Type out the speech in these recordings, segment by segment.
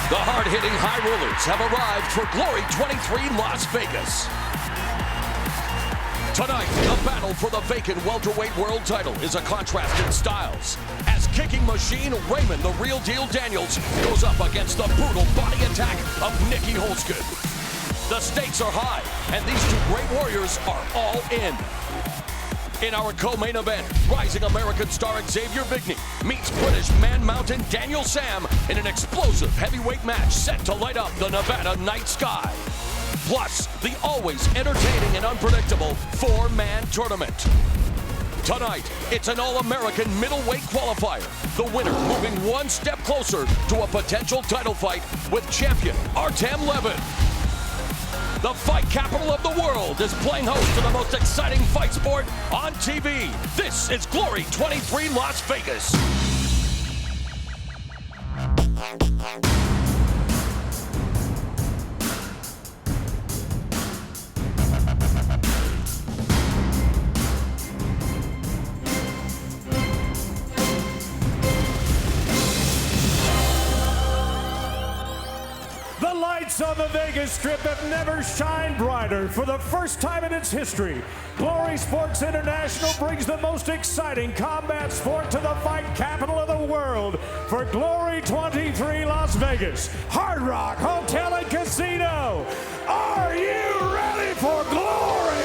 The hard-hitting high rollers have arrived for Glory 23 Las Vegas. Tonight, the battle for the vacant welterweight world title is a contrast in styles, as kicking machine Raymond the Real Deal Daniels goes up against the brutal body attack of Nicky Holzken. The stakes are high, and these two great warriors are all in. In our co-main event, rising American star Xavier Vigny meets British Man Mountain Daniel Sam in an explosive heavyweight match set to light up the Nevada night sky. Plus, the always entertaining and unpredictable four-man tournament. Tonight, it's an all-American middleweight qualifier. The winner moving one step closer to a potential title fight with champion Artem Levin. The fight capital of the world is playing host to the most exciting fight sport on TV. This is Glory 23 Las Vegas. The lights on the Vegas Strip have never shined brighter. For the first time in its history, Glory Sports International brings the most exciting combat sport to the fight capital of the world for Glory 23 Las Vegas, Hard Rock Hotel and Casino. Are you ready for glory?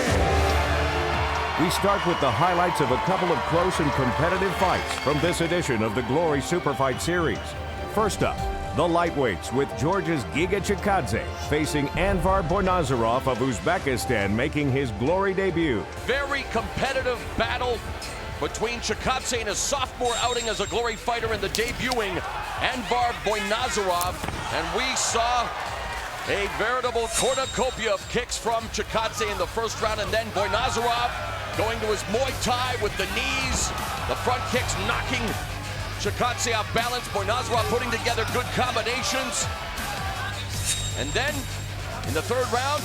We start with the highlights of a couple of close and competitive fights from this edition of the Glory Super Fight Series. First up, the lightweights with Georgia's Giga Chikadze facing Anvar Boynazarov of Uzbekistan making his Glory debut. Very competitive battle between Chikadze and his sophomore outing as a Glory fighter and the debuting Anvar Boynazarov. And we saw a veritable cornucopia of kicks from Chikadze in the first round, and then Boynazarov going to his Muay Thai with the knees, the front kicks knocking Chikadze off balance. Boynazarov putting together good combinations. And then, in the third round,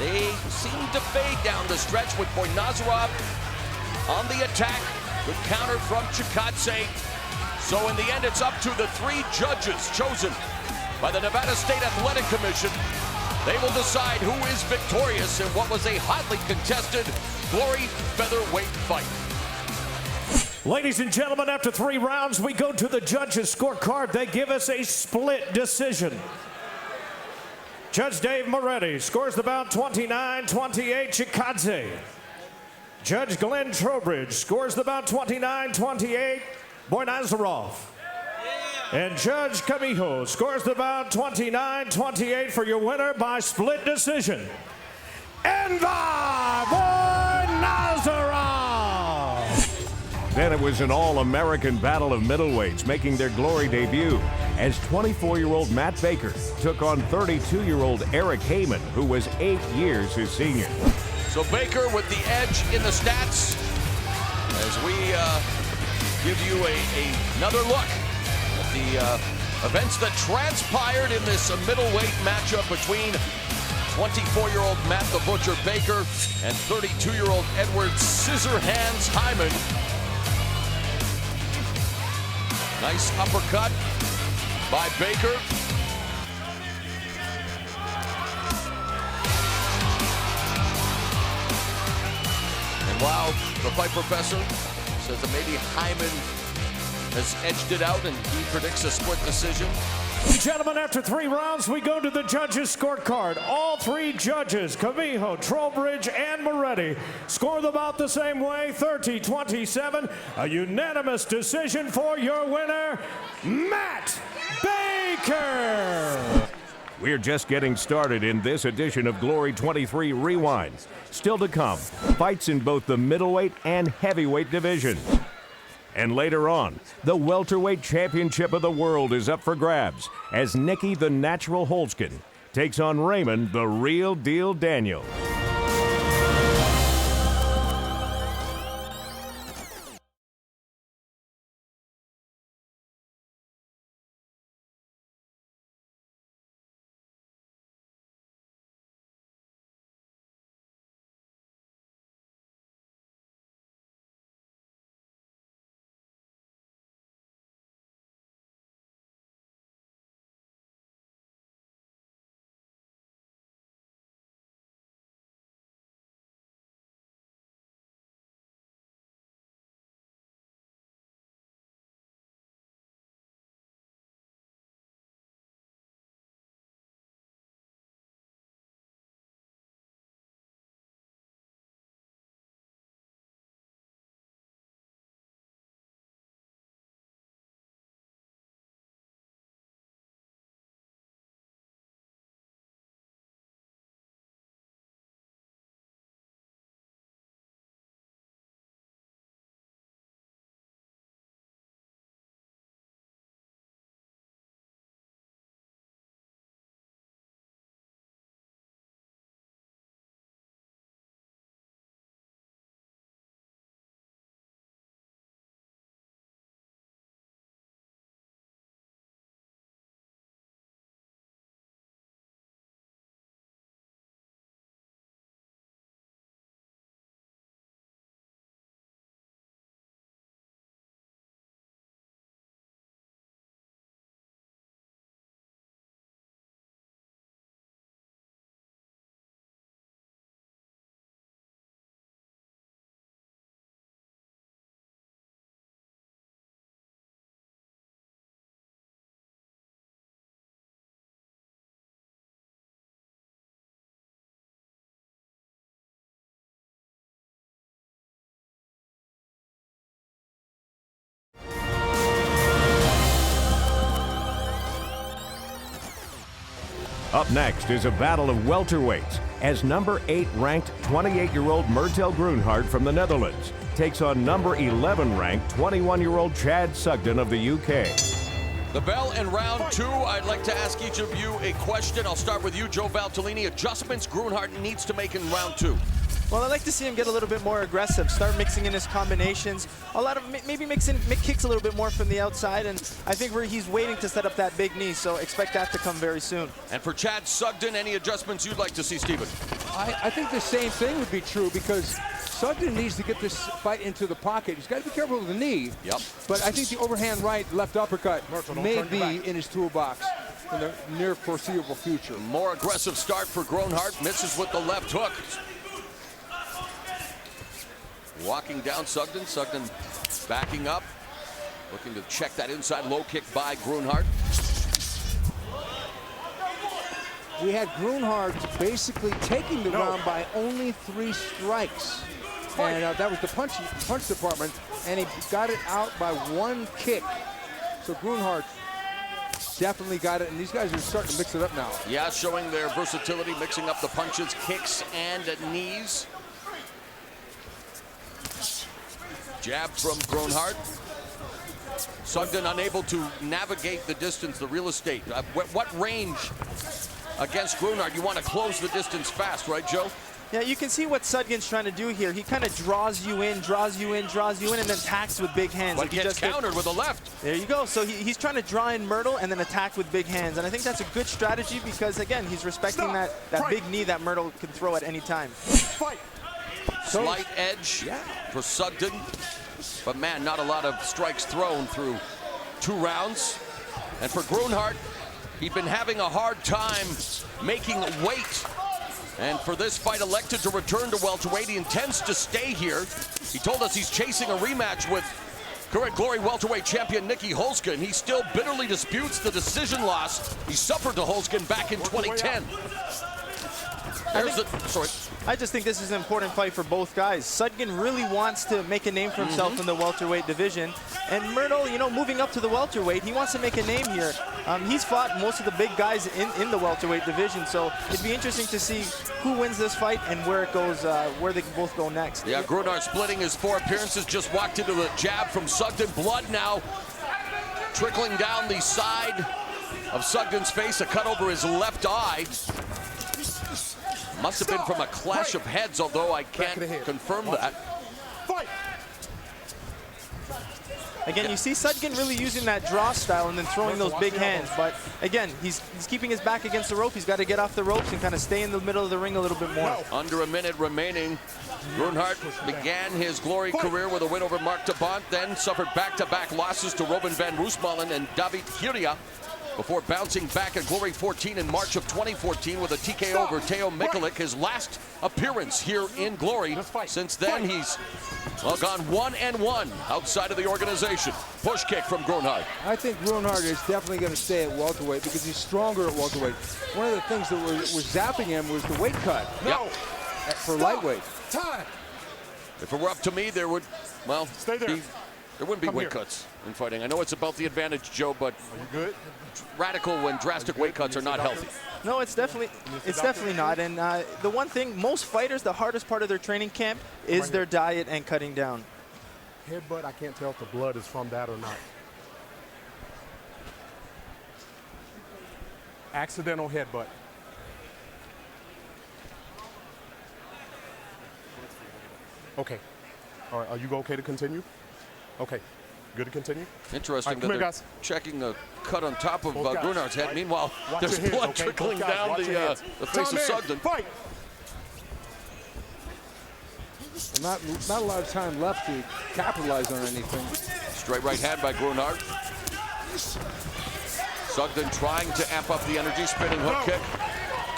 they seemed to fade down the stretch with Boynazarov on the attack. Good counter from Chikadze. So in the end, it's up to the three judges chosen by the Nevada State Athletic Commission. They will decide who is victorious in what was a hotly contested Glory featherweight fight. Ladies and gentlemen, after 3 rounds, we go to the judges' scorecard. They give us a split decision. Judge Dave Moretti scores the bout 29-28 Chikadze. Judge Glenn Trowbridge scores the bout 29-28 Boynazarov. And Judge Camijo scores the bout 29-28 for your winner by split decision, Anvar Boynazarov. Then it was an all-American battle of middleweights making their Glory debut as 24-year-old Matt Baker took on 32-year-old Eric Heyman, who was 8 years his senior. So Baker with the edge in the stats as we give you another look at the events that transpired in this middleweight matchup between 24-year-old Matt the Butcher Baker and 32-year-old Edward Scissorhands Hyman. Nice uppercut by Baker. And while the fight professor says that maybe Hyman has edged it out and he predicts a split decision. Gentlemen, after 3 rounds, we go to the judges' scorecard. All 3 judges, Camijo, Trowbridge, and Moretti, score them out the same way, 30-27. A unanimous decision for your winner, Matt Baker. We're just getting started in this edition of Glory 23 Rewind. Still to come, fights in both the middleweight and heavyweight division. And later on, the welterweight championship of the world is up for grabs as Nicky the Natural Holzken takes on Raymond the Real Deal Daniels. Up next is a battle of welterweights as number 8 ranked 28-year-old Myrtel Groenhart from the Netherlands takes on number 11 ranked 21-year-old Chad Sugden of the UK. The bell in round 2. I'd like to ask each of you a question. I'll start with you, Joe Valtellini. Adjustments Groenhart needs to make in round 2. Well, I'd like to see him get a little bit more aggressive, start mixing in his combinations, maybe mix kicks a little bit more from the outside, and I think he's waiting to set up that big knee, so expect that to come very soon. And for Chad Sugden, any adjustments you'd like to see, Stephen? I think the same thing would be true because Sugden needs to get this fight into the pocket. He's got to be careful with the knee. Yep. But I think the overhand right, left uppercut may be in his toolbox in the near foreseeable future. More aggressive start for Groenhart, misses with the left hook. Walking down Sugden, Sugden backing up, looking to check that inside low kick by Groenhart. We had Groenhart basically taking the round by only 3 strikes. And that was the punch department, and he got it out by 1 kick. So Groenhart definitely got it, and these guys are starting to mix it up now. Yeah, showing their versatility, mixing up the punches, kicks, and knees. Jab from Groenhart. Sugden unable to navigate the distance, the real estate. What range against Groenhart? You want to close the distance fast, right, Joe? Yeah, you can see what Sudgen's trying to do here. He kind of draws you in, and then attacks with big hands. But he gets countered with a left. There you go. So he's trying to draw in Myrtle and then attack with big hands. And I think that's a good strategy because, again, he's respecting that big knee that Myrtle can throw at any time. Fight. Slight edge for Sugden. But, man, not a lot of strikes thrown through 2 rounds. And for Groenhart, he'd been having a hard time making weight. And for this fight, elected to return to welterweight. He intends to stay here. He told us he's chasing a rematch with current Glory welterweight champion Nicky Holzken. He still bitterly disputes the decision loss he suffered to Holzken back in 2010. I just think this is an important fight for both guys. Sugden really wants to make a name for himself in the welterweight division. And Myrtle, you know, moving up to the welterweight, he wants to make a name here. He's fought most of the big guys in the welterweight division, so it'd be interesting to see who wins this fight and where it goes, where they can both go next. Yeah, Groenhart splitting his 4 appearances, just walked into the jab from Sugden. Blood now trickling down the side of Sugden's face, a cut over his left eye. Must have been from a clash of heads, although I can't confirm that. Again, you see Sugden really using that draw style and then throwing those big hands. But again, he's keeping his back against the rope. He's got to get off the ropes and kind of stay in the middle of the ring a little bit more. Under a minute remaining. Groenhart began his Glory career with a win over Mark de Bont, then suffered back-to-back losses to Robin van Roosmalen and David Giria, before bouncing back at Glory 14 in March of 2014 with a TKO over Teo Mikulik, his last appearance here in Glory. Since then, he's gone 1-1 outside of the organization. Push kick from Groenhart. I think Groenhart is definitely going to stay at welterweight because he's stronger at welterweight. One of the things that was zapping him was the weight cut. For lightweight. Time. If it were up to me, there would, well, Stay there. There wouldn't be weight cuts in fighting. I know it's about the advantage, Joe, but radical and drastic weight cuts are not healthy. No, it's definitely not. And the one thing, most fighters, the hardest part of their training camp is their diet and cutting down. Headbutt, I can't tell if the blood is from that or not. Accidental headbutt. Okay. All right, are you okay to continue? Okay. Good to continue? Interesting that they're checking the cut on top of Groenhart's head. Meanwhile, there's blood trickling down the face of Sugden. Fight. Not a lot of time left to capitalize on anything. Straight right hand by Groenhart. Sugden trying to amp up the energy, spinning hook kick.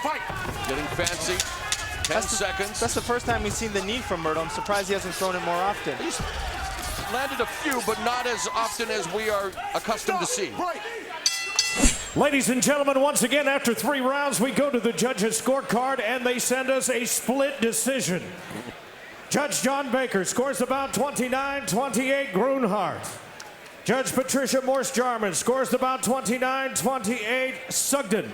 Fight. Getting fancy. 10 seconds. That's the first time we've seen the knee from Myrtle. I'm surprised he hasn't thrown it more often. He's landed a few, but not as often as we are accustomed to seeing. Ladies and gentlemen, once again, after 3 rounds, we go to the judges' scorecard, and they send us a split decision. Judge John Baker scores about 29-28 Groenhart. Judge Patricia Morse-Jarman scores about 29-28 Sugden.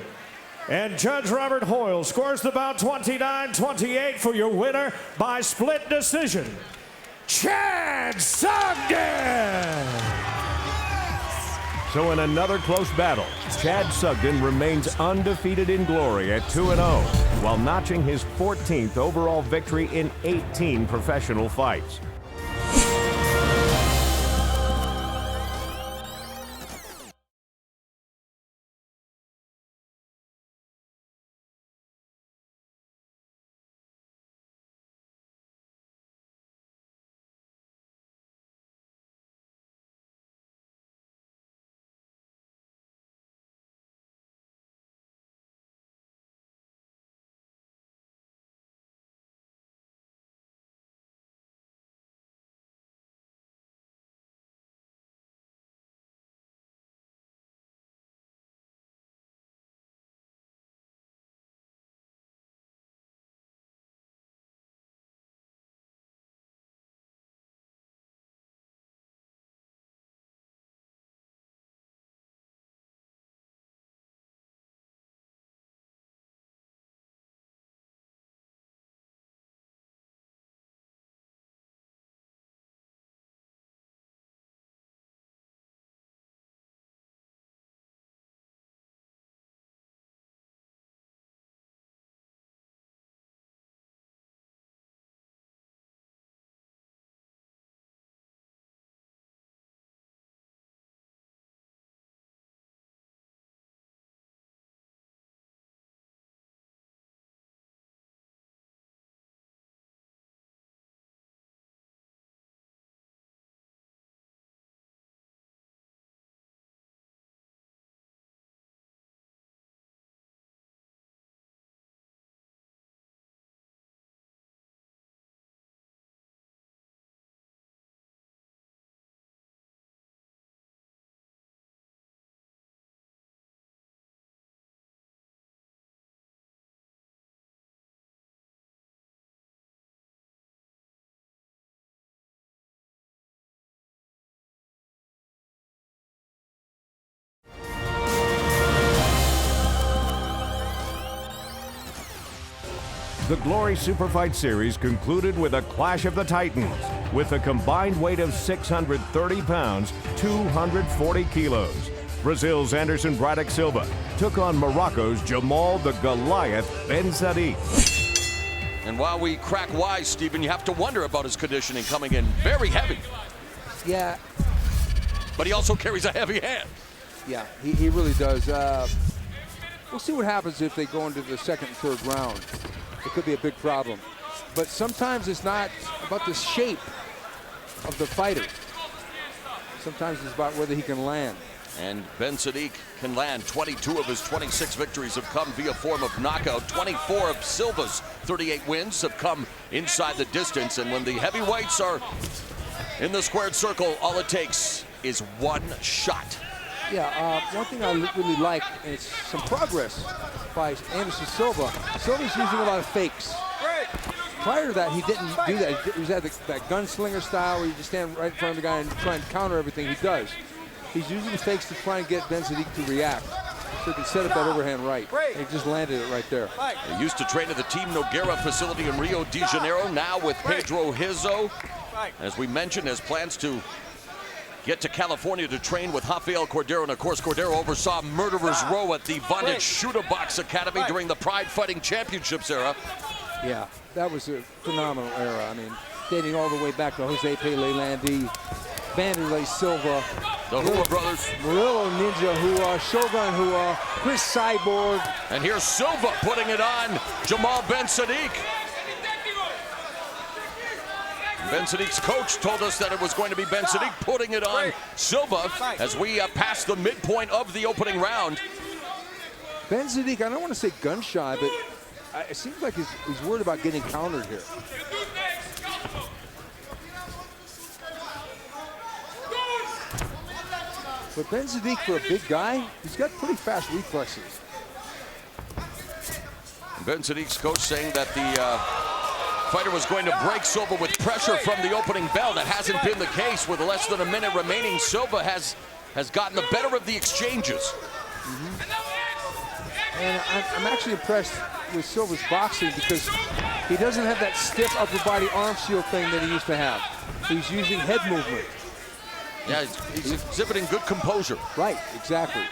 And Judge Robert Hoyle scores the bout 29-28 for your winner by split decision, Chad Sugden. So in another close battle, Chad Sugden remains undefeated in glory at 2-0, while notching his 14th overall victory in 18 professional fights. The Glory Superfight Series concluded with a clash of the Titans, with a combined weight of 630 pounds, 240 kilos. Brazil's Anderson Braddock Silva took on Morocco's Jamal the Goliath Ben Sadiq. And while we crack wise, Stephen, you have to wonder about his conditioning coming in very heavy. Yeah. But he also carries a heavy hand. Yeah, he really does. We'll see what happens if they go into the second and third round. It could be a big problem. But sometimes it's not about the shape of the fighter. Sometimes it's about whether he can land. And Ben Sadiq can land. 22 of his 26 victories have come via form of knockout. 24 of Silva's 38 wins have come inside the distance. And when the heavyweights are in the squared circle, all it takes is one shot. Yeah, one thing I really like is some progress by Anderson Silva. Silva's using a lot of fakes. Prior to that, he didn't do that. He had that gunslinger style where you just stand right in front of the guy and try and counter everything he does. He's using the fakes to try and get Ben Sadiq to react, so he can set up that overhand right. And he just landed it right there. He used to train at the Team Nogueira facility in Rio de Janeiro, now with Pedro Rizzo. As we mentioned, has plans to get to California to train with Rafael Cordero. And of course, Cordero oversaw Murderer's Row at the Bondage Shooter Box Academy during the Pride Fighting Championships era. Yeah, that was a phenomenal era. I mean, dating all the way back to Jose Pele Landi, Vanderlei Silva, the Hua brothers, Murillo Ninja Hua, Shogun Hua, Chris Cyborg. And here's Silva putting it on Jamal Ben Sadiq. Ben Sadiq's coach told us that it was going to be Ben Sadiq putting it on Silva as we pass the midpoint of the opening round. Ben Sadiq, I don't want to say gun shy, but it seems like he's worried about getting countered here. But Ben Sadiq, for a big guy, he's got pretty fast reflexes. Ben Sadiq's coach saying that the fighter was going to break Silva with pressure from the opening bell. That hasn't been the case. With less than a minute remaining, Silva has gotten the better of the exchanges. And I'm actually impressed with Silva's boxing because he doesn't have that stiff upper body arm shield thing that he used to have. He's using head movement. Yeah, he's exhibiting good composure. Right, exactly.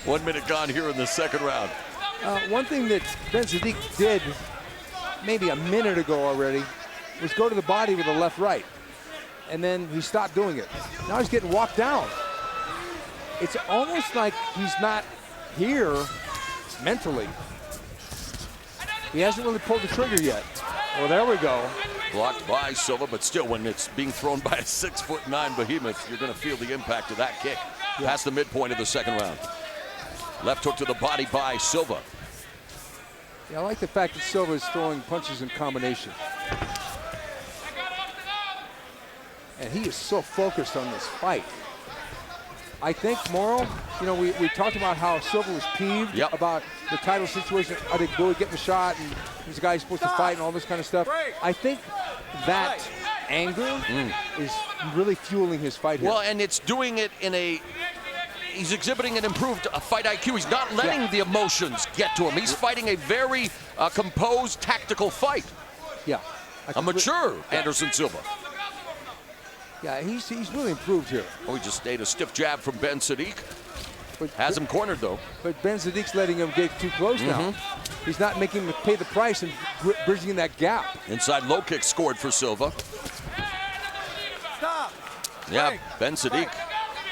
1 minute gone here in the second round. One thing that Ben Sadiq did maybe a minute ago already was go to the body with a left-right. And then he stopped doing it. Now he's getting walked down. It's almost like he's not here mentally. He hasn't really pulled the trigger yet. Well, there we go. Blocked by Silva, but still, when it's being thrown by a 6'9" behemoth, you're going to feel the impact of that kick. Yeah. Past the midpoint of the second round. Left hook to the body by Silva. Yeah, I like the fact that Silva is throwing punches in combination. And he is so focused on this fight. I think, Morrow, you know, we talked about how Silva was peeved about the title situation. I think Bowie getting the shot and he's a guy who's supposed to fight and all this kind of stuff. I think that anger is really fueling his fight here. Well, and it's doing it in a... He's exhibiting an improved fight IQ. He's not letting the emotions get to him. He's fighting a very composed, tactical fight. Yeah. A mature Anderson Silva. Yeah, he's really improved here. Oh, he just stayed a stiff jab from Ben Sadiq. But Has him cornered, though. But Ben Sadiq's letting him get too close now. He's not making him pay the price and bridging that gap. Inside low kick scored for Silva. Stop. Yeah, Ben Sadiq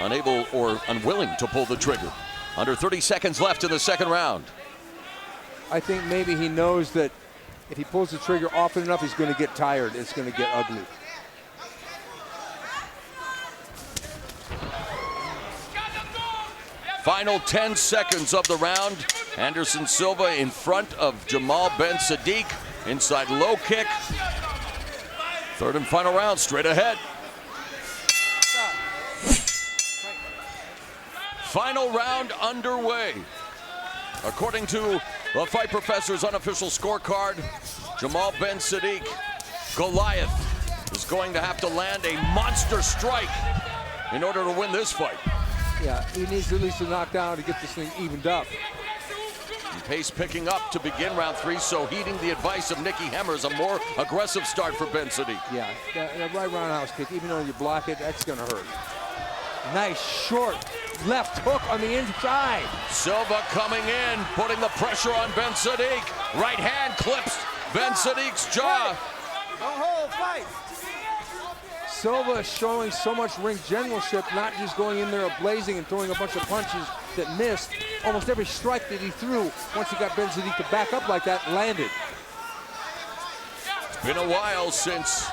unable or unwilling to pull the trigger. Under 30 seconds left in the second round. I think maybe he knows that if he pulls the trigger often enough, he's going to get tired. It's going to get ugly. Final 10 seconds of the round. Anderson Silva in front of Jamal Ben Sadiq. Inside low kick. Third and final round, straight ahead. Final round underway. According to the Fight Professor's unofficial scorecard, Jamal Ben Sadiq, Goliath, is going to have to land a monster strike in order to win this fight. Yeah, he needs at least a knockdown to get this thing evened up. And pace picking up to begin round 3, so heeding the advice of Nicky Hemmers, a more aggressive start for Ben Sadiq. Yeah, that right roundhouse kick, even though you block it, that's going to hurt. Nice short left hook on the inside. Silva coming in, putting the pressure on Ben Sadiq. Right hand clips Ben Sadiq's jaw. Don't hold, fight. Silva is showing so much ring generalship, not just going in there blazing and throwing a bunch of punches that missed. Almost every strike that he threw, once he got Ben Sadiq to back up like that, landed. It's been a while since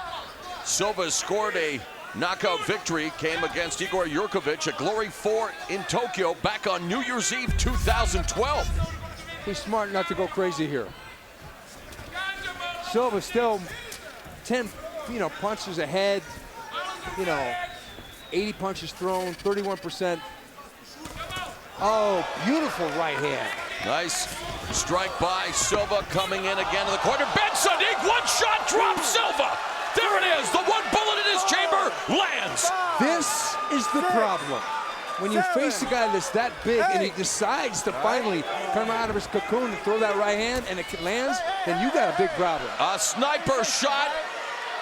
Silva scored a knockout victory. Came against Igor Yurkovich at Glory 4 in Tokyo back on New Year's Eve 2012. He's smart not to go crazy here. Silva still 10, punches ahead. 80 punches thrown, 31%. Oh, beautiful right hand. Nice strike by Silva coming in again in the corner. Ben Sadiq, one shot, drops Silva. There it is, the one bullet in his chamber lands. This is the problem. When you face a guy that's that big and he decides to finally come out of his cocoon and throw that right hand and it lands, then you got a big problem. A sniper shot.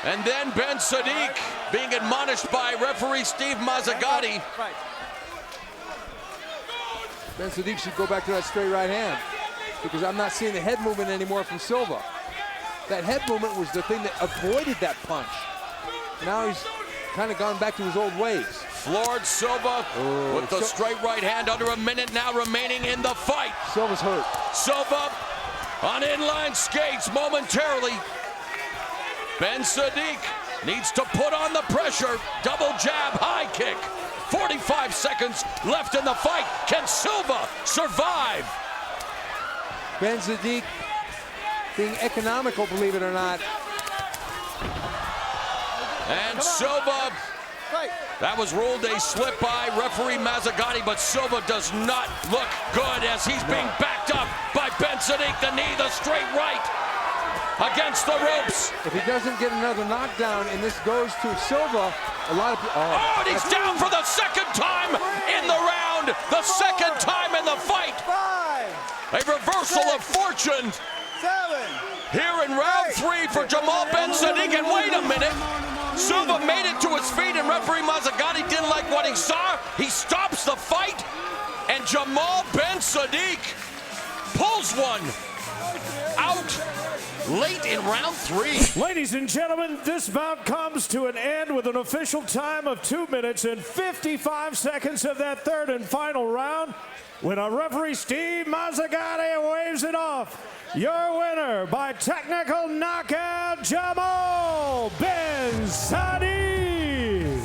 And then Ben Sadiq being admonished by referee Steve Mazzagatti. Ben Sadiq should go back to that straight right hand because I'm not seeing the head movement anymore from Silva. That head movement was the thing that avoided that punch. Now he's kind of gone back to his old ways. Floored Silva with the straight right hand. Under a minute now remaining in the fight. Silva's hurt. Silva on inline skates momentarily. Ben Sadiq needs to put on the pressure. Double jab, high kick. 45 seconds left in the fight. Can Silva survive? Ben Sadiq being economical, believe it or not. And Silva, that was ruled a slip by referee Mazzagatti, but Silva does not look good as he's being backed up by Ben Sadiq. The knee, the straight right. Against the ropes. If he doesn't get another knockdown and this goes to Silva, a lot of people... Oh, and he's down for the second time in the round. The second time in the fight. reversal of fortune here in round 3 for Jamal Ben Sadiq. And wait a minute, Silva made it to his feet, and referee Mazzagatti didn't like what he saw. He stops the fight, and Jamal Ben Sadiq pulls one out late in round 3. Ladies and gentlemen, this bout comes to an end with an official time of 2 minutes and 55 seconds of that third and final round, when our referee Steve Mazzagatti waves it off. Your winner by technical knockout, Jamal Ben Sadiq.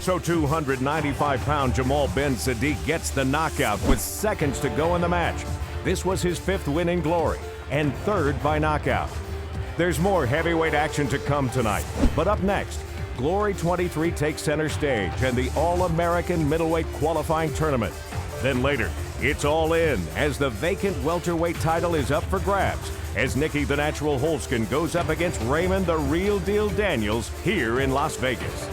So 295-pound Jamal Ben Sadiq gets the knockout with seconds to go in the match. This was his 5th win in Glory and 3rd by knockout. There's more heavyweight action to come tonight, but up next, Glory 23 takes center stage and the All-American Middleweight Qualifying Tournament. Then later, it's all in as the vacant welterweight title is up for grabs as Nicky the Natural Holzken goes up against Raymond the Real Deal Daniels here in Las Vegas.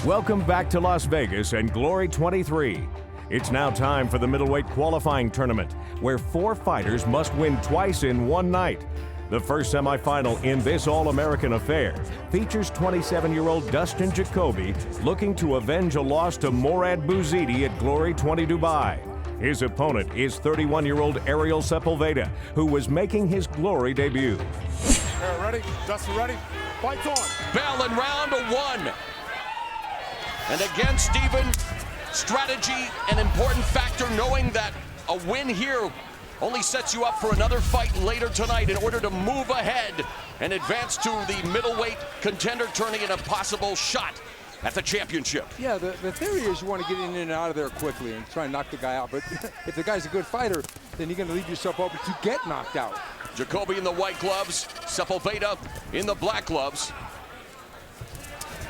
Welcome back to Las Vegas and Glory 23. It's now time for the middleweight qualifying tournament, where 4 fighters must win twice in one night. The first semifinal in this All-American affair features 27-year-old Dustin Jacoby looking to avenge a loss to Morad Bouzidi at Glory 20 Dubai. His opponent is 31-year-old Ariel Sepulveda, who was making his Glory debut. Ready? Dustin ready? Fight's on. Bell in round 1. And again, Steven, strategy an important factor, knowing that a win here only sets you up for another fight later tonight in order to move ahead and advance to the middleweight contender tourney and a possible shot at the championship. Yeah, the theory is you want to get in and out of there quickly and try and knock the guy out. But if the guy's a good fighter, then you're going to leave yourself open to get knocked out. Jacoby in the white gloves, Sepulveda in the black gloves.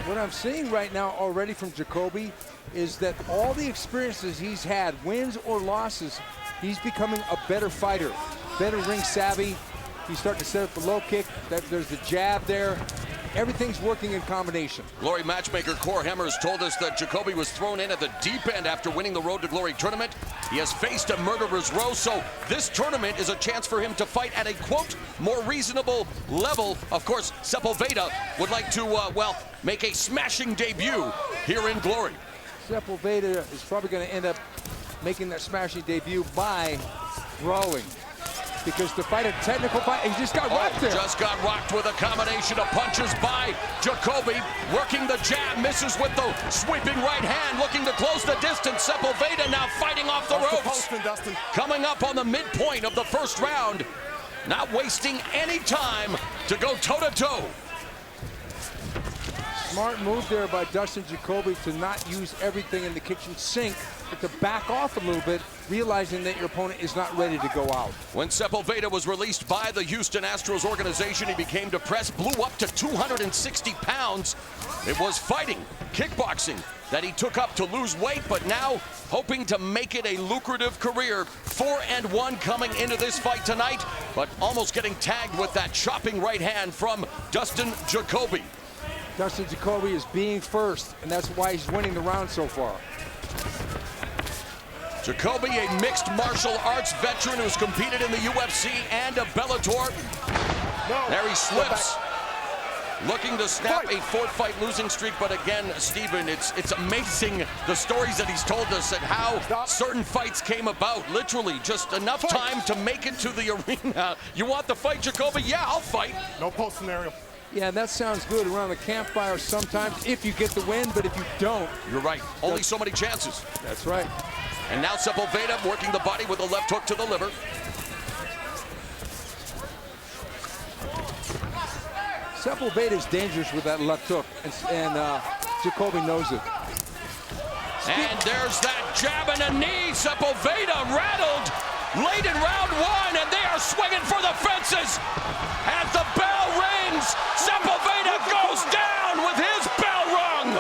What I'm seeing right now already from Jacoby is that all the experiences he's had, wins or losses, he's becoming a better fighter, better ring savvy. He's starting to set up the low kick. There's the jab there. Everything's working in combination. Glory matchmaker Cor Hemmers told us that Jacoby was thrown in at the deep end after winning the Road to Glory tournament. He has faced a murderer's row, so this tournament is a chance for him to fight at a, quote, more reasonable level. Of course, Sepulveda would like to, make a smashing debut here in Glory. Sepulveda is probably going to end up making that smashing debut by brawling. Because to fight a technical fight, he just got rocked there. Just got rocked with a combination of punches by Jacoby. Working the jab, misses with the sweeping right hand, looking to close the distance. Sepulveda now fighting off the ropes. Coming up on the midpoint of the first round. Not wasting any time to go toe-to-toe. Smart move there by Dustin Jacoby to not use everything in the kitchen sink, but to back off a little bit, realizing that your opponent is not ready to go out. When Sepulveda was released by the Houston Astros organization, he became depressed, blew up to 260 pounds. It was fighting, kickboxing, that he took up to lose weight, but now hoping to make it a lucrative career. 4-1 coming into this fight tonight, but almost getting tagged with that chopping right hand from Dustin Jacoby. Dustin Jacoby is being first, and that's why he's winning the round so far. Jacoby, a mixed martial arts veteran who's competed in the UFC and a Bellator. There he slips. looking to snap a 4-fight losing streak, but again, Steven, it's amazing the stories that he's told us and how certain fights came about. Literally, just enough time to make it to the arena. You want the fight, Jacoby? Yeah, I'll fight. No post scenario. Yeah, that sounds good around the campfire sometimes if you get the win, but if you don't. You're right. Only so many chances. That's right. And now Sepulveda working the body with a left hook to the liver. Sepulveda is dangerous with that left hook, and Jacoby knows it. And there's that jab and a knee. Sepulveda rattled late in round 1, and they are swinging for the fences. As the bell rings, Sepulveda goes down with his bell rung.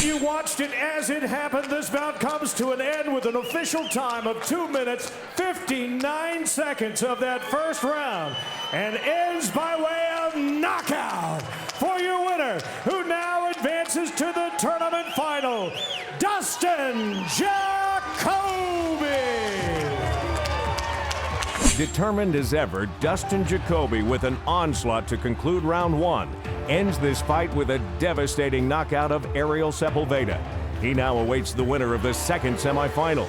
You watched it as it happened. This bout comes to an end with an official time of 2 minutes, 59 seconds of that first round, and ends by way of knockout for your winner, who now advances to the tournament final, Dustin Jacoby. Determined as ever, Dustin Jacoby, with an onslaught to conclude round 1, ends this fight with a devastating knockout of Ariel Sepulveda. He now awaits the winner of the second semifinal.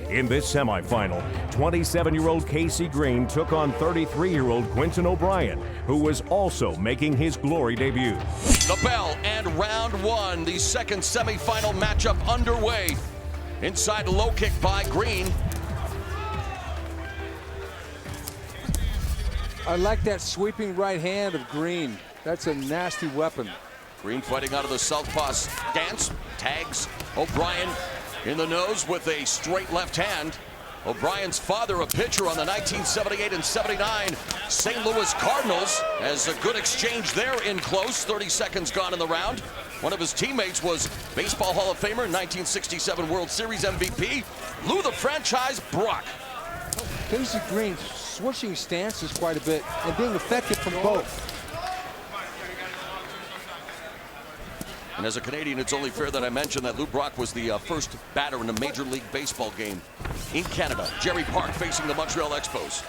In this semifinal, 27-year-old Casey Green took on 33-year-old Quinton O'Brien, who was also making his glory debut. The bell and round 1, the second semifinal matchup underway. Inside low kick by Green. I like that sweeping right hand of Green. That's a nasty weapon. Green fighting out of the southpaw stance, tags O'Brien in the nose with a straight left hand. O'Brien's father, a pitcher on the 1978 and 79 St. Louis Cardinals, has a good exchange there in close. 30 seconds gone in the round. One of his teammates was Baseball Hall of Famer, 1967 World Series MVP, Lou the Franchise Brock. Casey Green switching stances quite a bit and being effective from both. And as a Canadian, it's only fair that I mention that Lou Brock was the first batter in a Major League Baseball game in Canada. Jerry Park facing the Montreal Expos.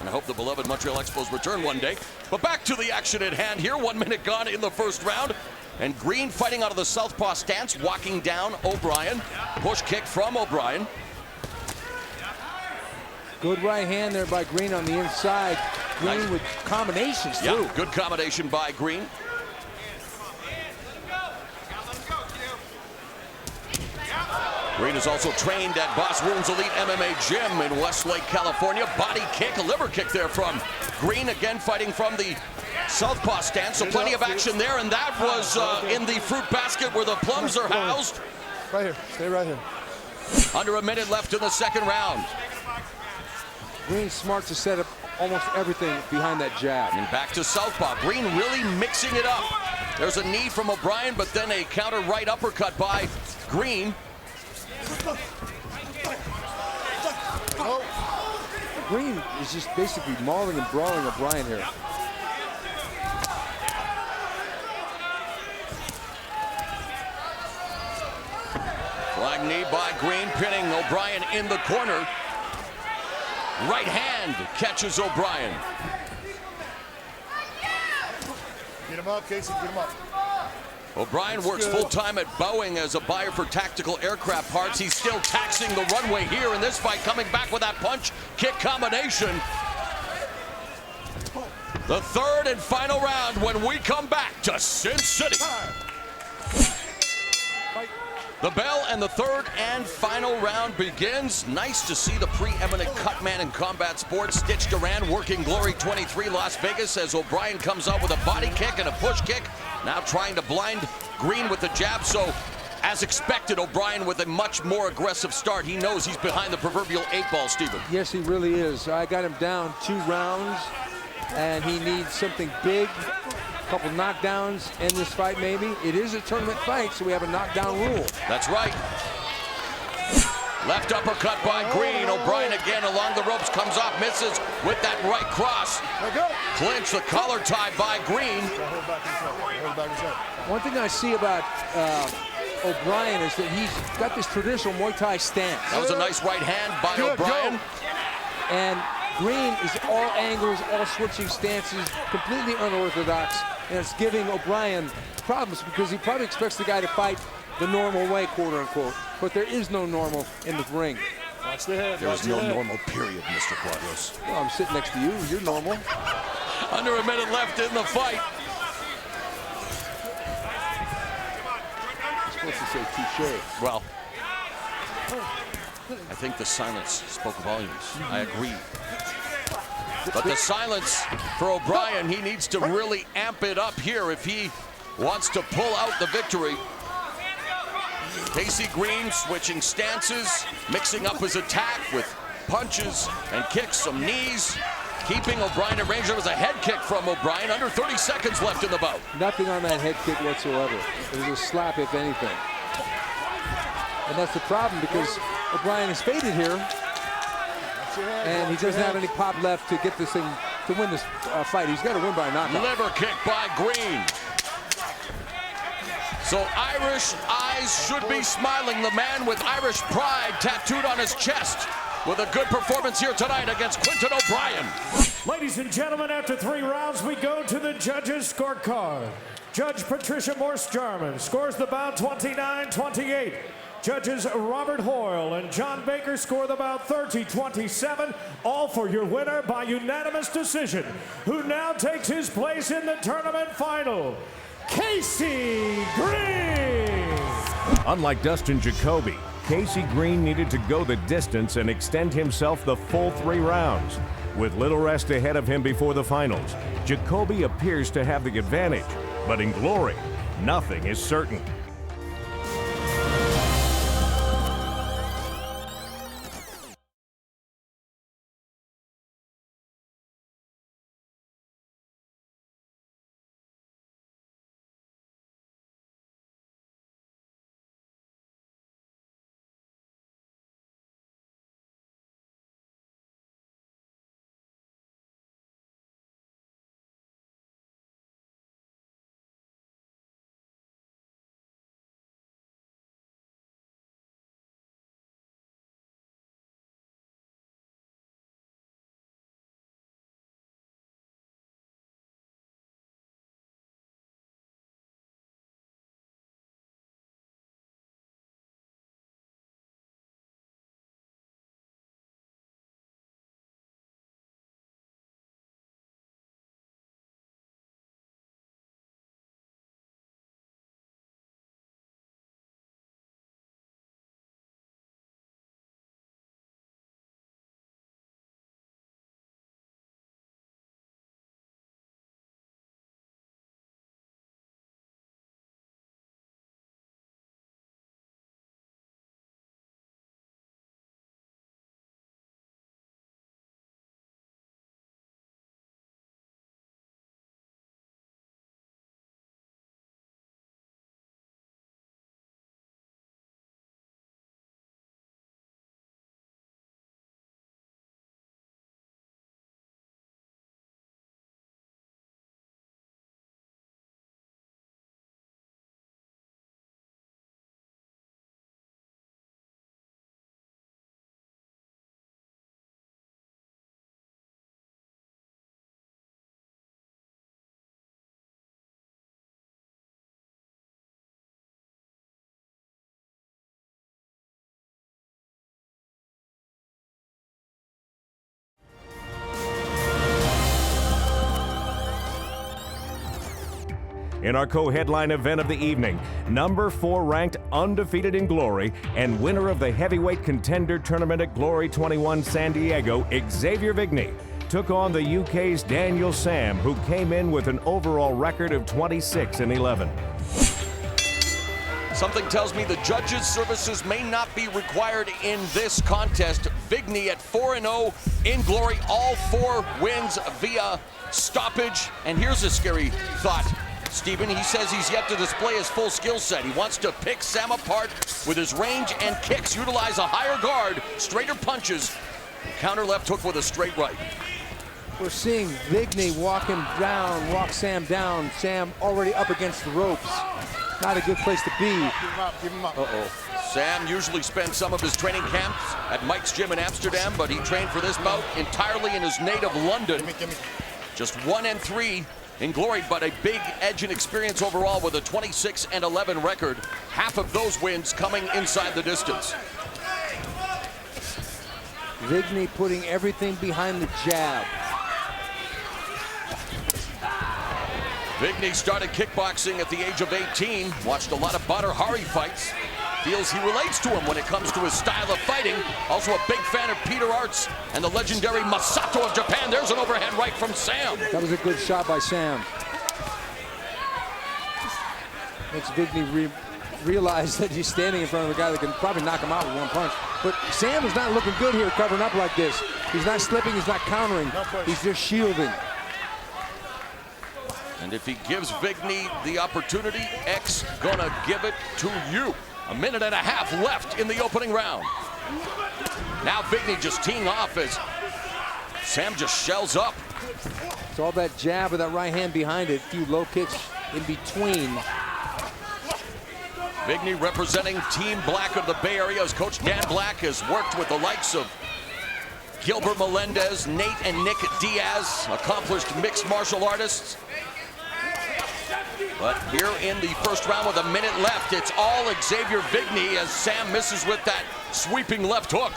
And I hope the beloved Montreal Expos return one day. But back to the action at hand here. 1 minute gone in the first round. And Green fighting out of the southpaw stance, walking down O'Brien. Push kick from O'Brien. Good right hand there by Green on the inside. Green nice. With combinations too. Yeah, good combination by Green. Green is also trained at Boss Wounds Elite MMA Gym in Westlake, California. Body kick, a liver kick there from Green, again fighting from the southpaw stance, so plenty of action there, and that was in the fruit basket where the plums are housed. Right here, stay right here. Under a minute left in the second round. Green's smart to set up almost everything behind that jab. And back to southpaw. Green really mixing it up. There's a knee from O'Brien, but then a counter right uppercut by Green. Green is just basically mauling and brawling O'Brien here. Flying knee by Green, pinning O'Brien in the corner. Right hand catches O'Brien. Get him up, Casey, get him up. O'Brien works full-time at Boeing as a buyer for tactical aircraft parts. He's still taxing the runway here in this fight, coming back with that punch-kick combination. The third and final round when we come back to Sin City. The bell and the third and final round begins. Nice to see the preeminent cut man in combat sports, Stitch Duran, working Glory 23 Las Vegas as O'Brien comes out with a body kick and a push kick. Now trying to blind Green with the jab. So, as expected, O'Brien with a much more aggressive start. He knows he's behind the proverbial 8-ball, Stephen. Yes, he really is. I got him down 2 rounds, and he needs something big. Couple knockdowns in this fight, maybe. It is a tournament fight, so we have a knockdown rule. That's right. Left uppercut by Green. O'Brien again along the ropes, comes off, misses with that right cross. Clinch, the collar tie by Green. One thing I see about O'Brien is that he's got this traditional Muay Thai stance. That was a nice right hand by O'Brien. And Green is all angles, all switching stances, completely unorthodox, and it's giving O'Brien problems because he probably expects the guy to fight the normal way, quote unquote. But there is no normal in the ring. Watch the head. There is no normal period, Mr. Quadros. Well, I'm sitting next to you. You're normal. Under a minute left in the fight. Supposed to say touche. Well, I think the silence spoke volumes. I agree. But the silence for O'Brien, he needs to really amp it up here if he wants to pull out the victory. Casey Green switching stances, mixing up his attack with punches and kicks, some knees, keeping O'Brien at range. There was a head kick from O'Brien, under 30 seconds left in the bout. Nothing on that head kick whatsoever. It was a slap, if anything. And that's the problem because O'Brien is faded here, and he doesn't have any pop left to get this thing, to win this fight. He's got to win by a knockout. Liver kick by Green. So Irish eyes should be smiling. The man with Irish pride tattooed on his chest with a good performance here tonight against Quinton O'Brien. Ladies and gentlemen, after 3 rounds, we go to the judges' scorecard. Judge Patricia Morse-Jarman scores the bout 29-28. Judges Robert Hoyle and John Baker score the bout 30-27, all for your winner by unanimous decision, who now takes his place in the tournament final, Casey Green. Unlike Dustin Jacoby, Casey Green needed to go the distance and extend himself the full 3 rounds. With little rest ahead of him before the finals, Jacoby appears to have the advantage, but in Glory, nothing is certain. In our co-headline event of the evening, number 4 ranked undefeated in Glory and winner of the heavyweight contender tournament at Glory 21 San Diego, Xavier Vigny, took on the UK's Daniel Sam, who came in with an overall record of 26-11. Something tells me the judges' services may not be required in this contest. Vigny at 4-0 in Glory, all 4 wins via stoppage. And here's a scary thought, Stephen. He says he's yet to display his full skill set. He wants to pick Sam apart with his range and kicks, utilize a higher guard, straighter punches, counter left hook with a straight right. We're seeing Vigny walk Sam down. Sam already up against the ropes. Not a good place to be. Give him up. Sam usually spends some of his training camps at Mike's gym in Amsterdam, but he trained for this bout entirely in his native London. Just 1-3 in Glory, but a big edge in experience overall with a 26-11 record. Half of those wins coming inside the distance. Vigny putting everything behind the jab. Vigny started kickboxing at the age of 18, watched a lot of Badr Hari fights, feels he relates to him when it comes to his style of fighting. Also a big fan of Peter Arts and the legendary Masato of Japan. There's an overhand right from Sam. That was a good shot by Sam. Makes Vigny realize that he's standing in front of a guy that can probably knock him out with one punch. But Sam is not looking good here covering up like this. He's not slipping, he's not countering, he's just shielding. And if he gives Vigny the opportunity, X gonna give it to you. 1.5 minutes left in the opening round. Now Vigny just teeing off as Sam just shells up. It's all that jab with that right hand behind it, a few low kicks in between. Vigny representing Team Black of the Bay Area, as Coach Dan Black has worked with the likes of Gilbert Melendez, Nate and Nick Diaz, accomplished mixed martial artists. But here in the first round with 1 minute left, it's all Xavier Vigny as Sam misses with that sweeping left hook.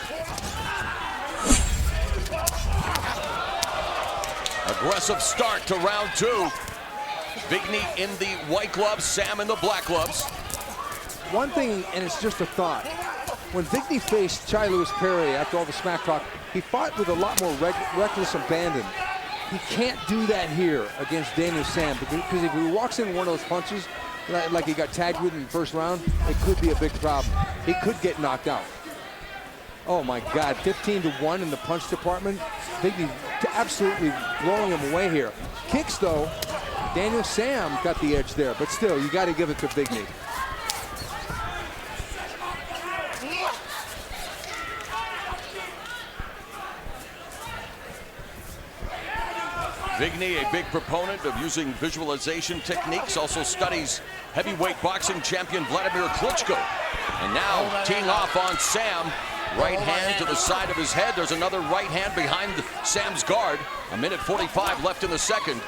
Aggressive start to round 2. Vigny in the white gloves, Sam in the black gloves. One thing, and it's just a thought, when Vigny faced Chai Lewis Perry after all the smack talk, he fought with a lot more reckless abandon. He can't do that here against Daniel Sam, because if he walks in one of those punches, like he got tagged with in the first round, it could be a big problem. He could get knocked out. Oh my God, 15-1 in the punch department. Vigny absolutely blowing him away here. Kicks though, Daniel Sam got the edge there, but still, you got to give it to Vigny. Vigny, a big proponent of using visualization techniques, also studies heavyweight boxing champion Vladimir Klitschko. And now teeing off on Sam, right hand to the side of his head. There's another right hand behind Sam's guard. 1 minute 45 left in the second.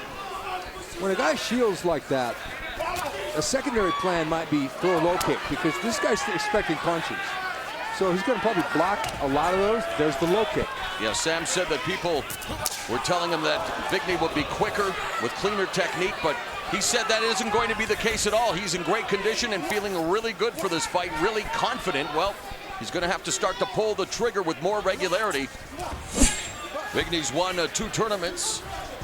When a guy shields like that, a secondary plan might be throw a low kick, because this guy's expecting punches. So he's going to probably block a lot of those. There's the low kick. Yeah, Sam said that people were telling him that Vigny would be quicker with cleaner technique, but he said that isn't going to be the case at all. He's in great condition and feeling really good for this fight, really confident. Well, he's going to have to start to pull the trigger with more regularity. Vigny's won 2 tournaments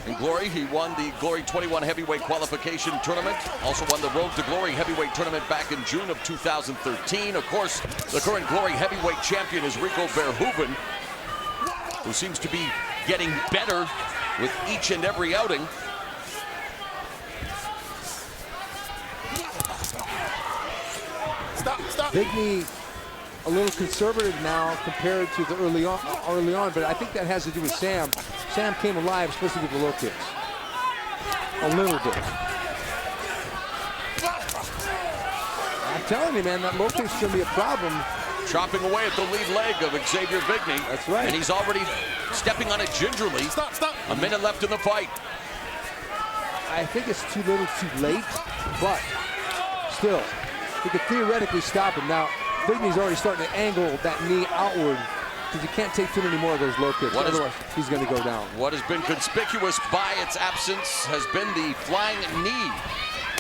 in Glory. He won the Glory 21 heavyweight qualification tournament. Also won the Road to Glory heavyweight tournament back in June of 2013. Of course, the current Glory heavyweight champion is Rico Verhoeven, who seems to be getting better with each and every outing. Vigny a little conservative now compared to the early on, but I think that has to do with Sam. Sam came alive, especially with the low kicks. A little bit. I'm telling you, man, that low kick's gonna be a problem. Chopping away at the lead leg of Xavier Vigny. That's right. And he's already stepping on it gingerly. Stop. 1 minute left in the fight. I think it's too little too late, but still, he could theoretically stop him. Now, Vigny's already starting to angle that knee outward, because you can't take too many more of those low kicks. Otherwise, he's going to go down. What has been conspicuous by its absence has been the flying knee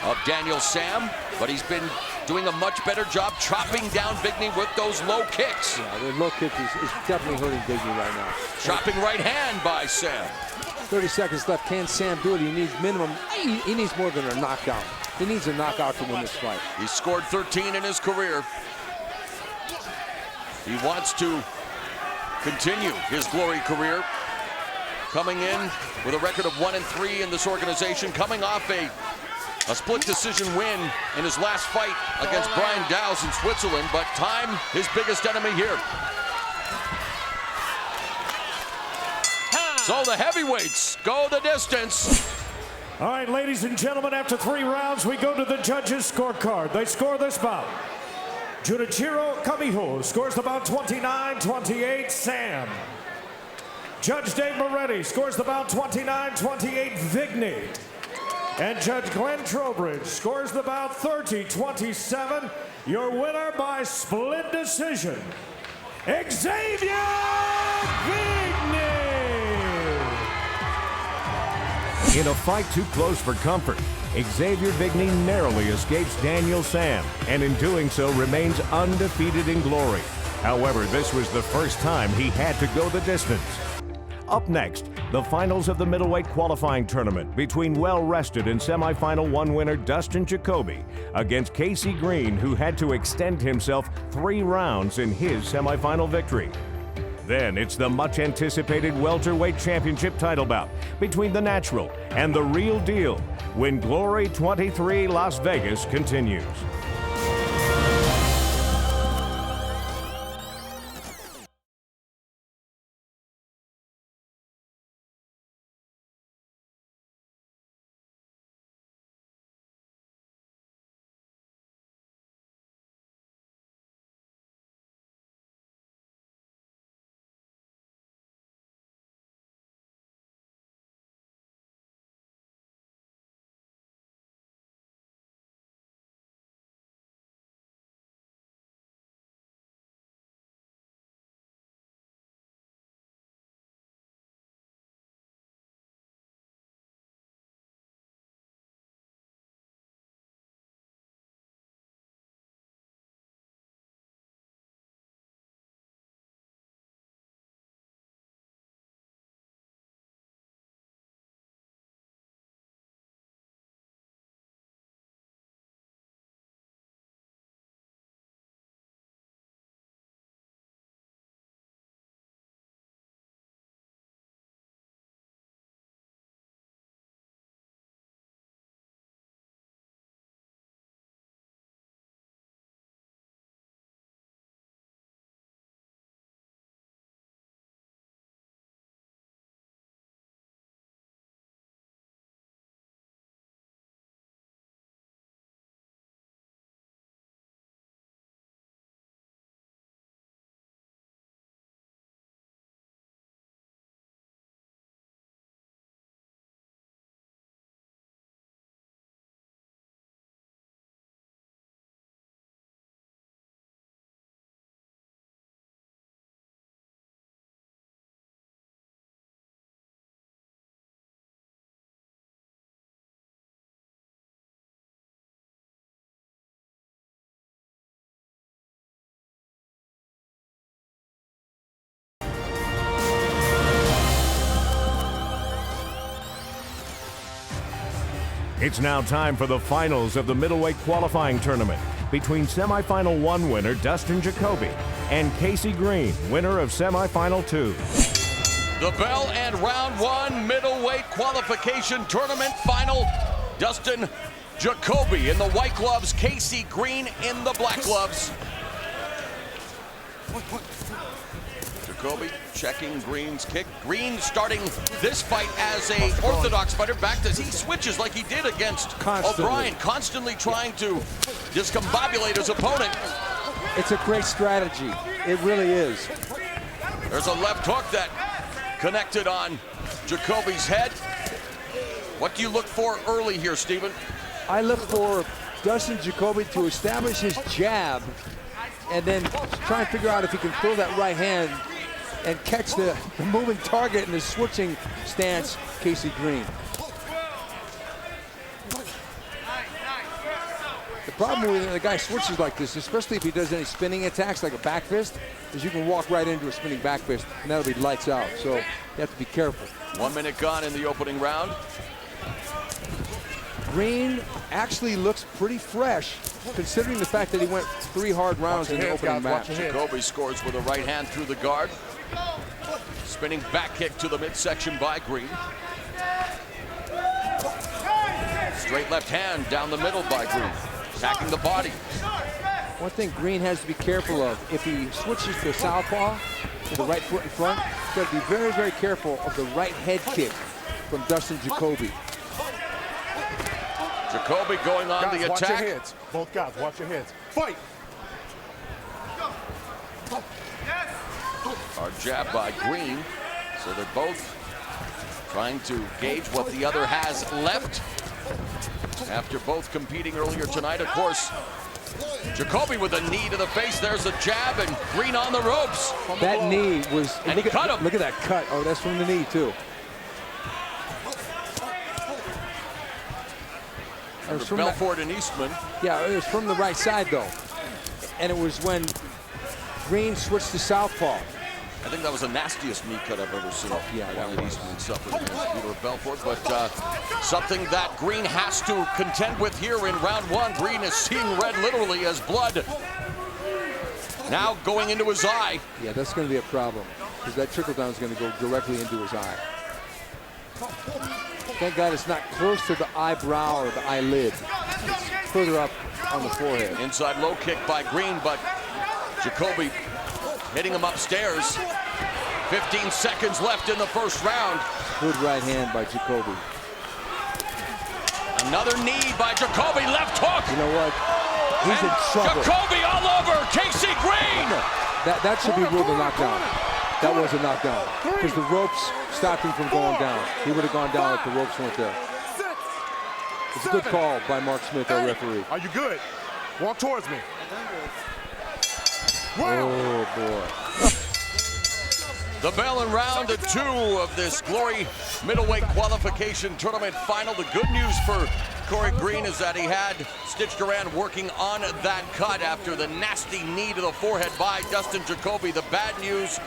of Daniel Sam, but he's been doing a much better job chopping down Bigney with those low kicks. Yeah, the low kick is definitely hurting Bigney right now. Chopping right hand by Sam. 30 seconds left. Can Sam do it? He needs minimum. He needs more than a knockout. He needs a knockout to win this fight. He's scored 13 in his career. He wants to continue his glory career. Coming in with a record of 1-3 in this organization, coming off a split decision win in his last fight against Brian Dowes in Switzerland, but time, his biggest enemy here. So the heavyweights go the distance. All right, ladies and gentlemen, after 3 rounds, we go to the judges' scorecard. They score this bout. Junichiro Kamiho scores the bout 29-28 Sam. Judge Dave Moretti scores the bout 29-28 Bigney. And Judge Glenn Trowbridge scores the bout 30-27. Your winner by split decision, Xavier Bigney. In a fight too close for comfort, Xavier Bigney narrowly escapes Daniel Sam, and in doing so remains undefeated in glory. However, this was the first time he had to go the distance. Up next, the finals of the middleweight qualifying tournament between well-rested and semifinal 1 winner Dustin Jacoby against Casey Green, who had to extend himself 3 rounds in his semifinal victory. Then it's the much-anticipated welterweight championship title bout between the natural and the real deal when Glory 23 Las Vegas continues. It's now time for the finals of the middleweight qualifying tournament between semifinal 1 winner Dustin Jacoby and Casey Green, winner of semifinal 2. The bell and round 1 middleweight qualification tournament final. Dustin Jacoby in the white gloves, Casey Green in the black gloves. Jacoby checking Green's kick. Green starting this fight as a orthodox fighter, back as he switches like he did against O'Brien, constantly trying to discombobulate his opponent. It's a great strategy. It really is. There's a left hook that connected on Jacoby's head. What do you look for early here, Stephen? I look for Dustin Jacoby to establish his jab and then try and figure out if he can throw that right hand and catch the moving target in the switching stance, Casey Green. problem when the guy switches like this, especially if he does any spinning attacks like a back fist, is you can walk right into a spinning back fist, and that'll be lights out. So you have to be careful. 1 minute gone in the opening round. Green actually looks pretty fresh, considering the fact that he went 3 hard rounds in the opening match. Jacoby scores with a right hand through the guard. Spinning back kick to the midsection by Green. Straight left hand down the middle by Green. Attacking the body. One thing Green has to be careful of, if he switches to southpaw, with the right foot in front, he's got to be very, very careful of the right head kick from Dustin Jacoby. Jacoby going on Guys, the watch your attack. heads. Both guys, watch your heads. Fight! Hard jab by Green. So they're both trying to gauge what the other has left. After both competing earlier tonight, of course, Jacoby with a knee to the face. There's a jab, and Green on the ropes. That knee was, And he cut him. Look at that cut. Oh, that's from the knee, too. It was from Belfort and Eastman. Yeah, it was from the right side, though. And it was when Green switched to southpaw. I think that was the nastiest knee cut I've ever seen. Yeah, that one that was. Eastman suffered against Peter Belfort, but something that Green has to contend with here in round 1. Green is seeing red literally as blood now going into his eye. Yeah, that's going to be a problem, because that trickle down is going to go directly into his eye. Thank God it's not close to the eyebrow or the eyelid. It's further up on the forehead. Inside low kick by Green, but Jacoby hitting him upstairs. 15 seconds left in the first round. Good right hand by Jacoby. Another knee by Jacoby, left hook. You know what? He's in trouble. Jacoby all over Casey Green. That should be ruled a knockdown. That was a knockdown, because the ropes stopped him from going down. He would have gone down if the ropes weren't there. It's a good call by Mark Smith, our referee. Are you good? Walk towards me. Oh, boy. The bell in round 2 of this Glory middleweight qualification tournament final. The good news for Corey Green is that he had Stitch Duran working on that cut after the nasty knee to the forehead by Dustin Jacoby. The bad news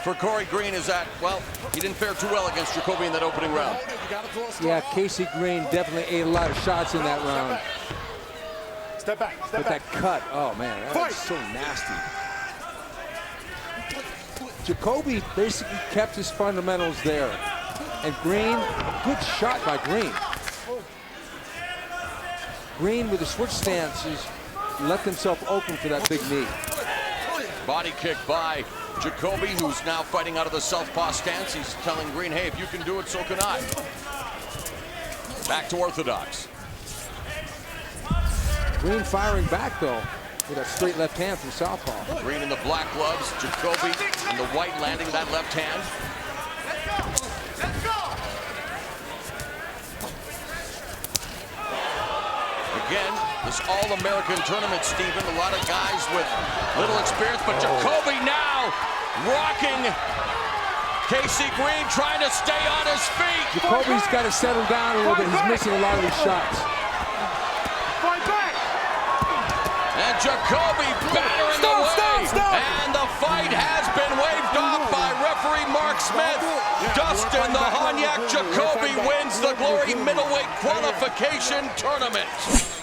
for Corey Green is that, well, he didn't fare too well against Jacoby in that opening round. Yeah, Casey Green definitely ate a lot of shots in that round. Step back, step But back. that cut, oh man, that was so nasty. Jacoby basically kept his fundamentals there. And Green, a good shot by Green. Green with the switch stances left himself open for that big knee. Body kick by Jacoby, who's now fighting out of the southpaw stance. He's telling Green, hey, if you can do it, so can I. Back to orthodox. Green firing back, though, with that straight left hand from southpaw. Green in the black gloves, Jacoby in the white landing that left hand. Again, this All-American tournament, Stephen, a lot of guys with little experience, but Jacoby now rocking Casey Green, trying to stay on his feet. Jacoby's got to settle down a little bit. He's missing a lot of these shots. Fight back! And Jacoby battering away. And the fight has been waved off by referee Mark Smith. Dustin the Honyak Jacoby wins the Glory middleweight qualification tournament.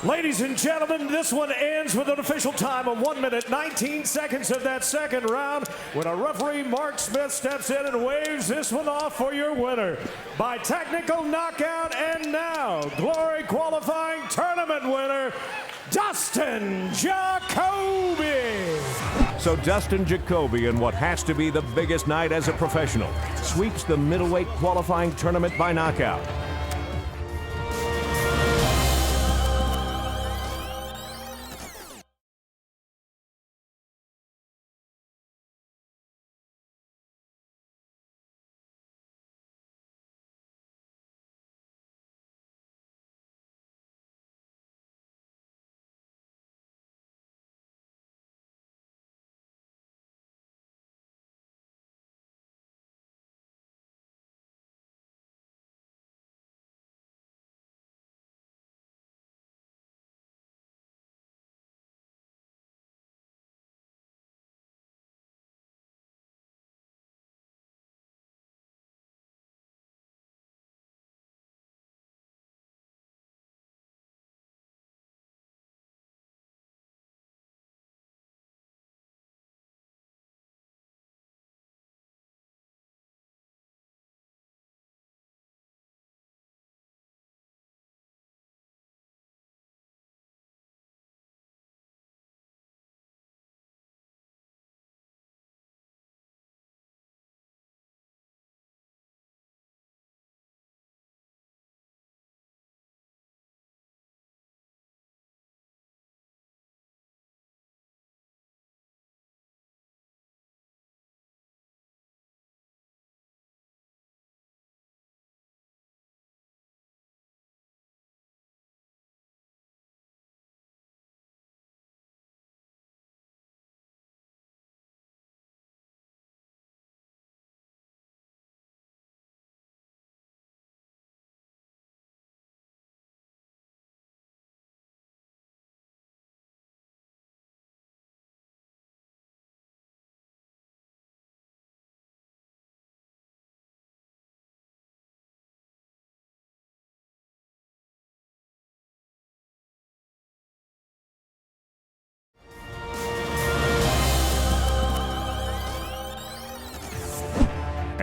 Ladies and gentlemen, this one ends with an official time of 1 minute, 19 seconds of that second round when a referee, Mark Smith, steps in and waves this one off for your winner by technical knockout. And now, Glory qualifying tournament winner, Dustin Jacoby. So Dustin Jacoby, in what has to be the biggest night as a professional, sweeps the middleweight qualifying tournament by knockout.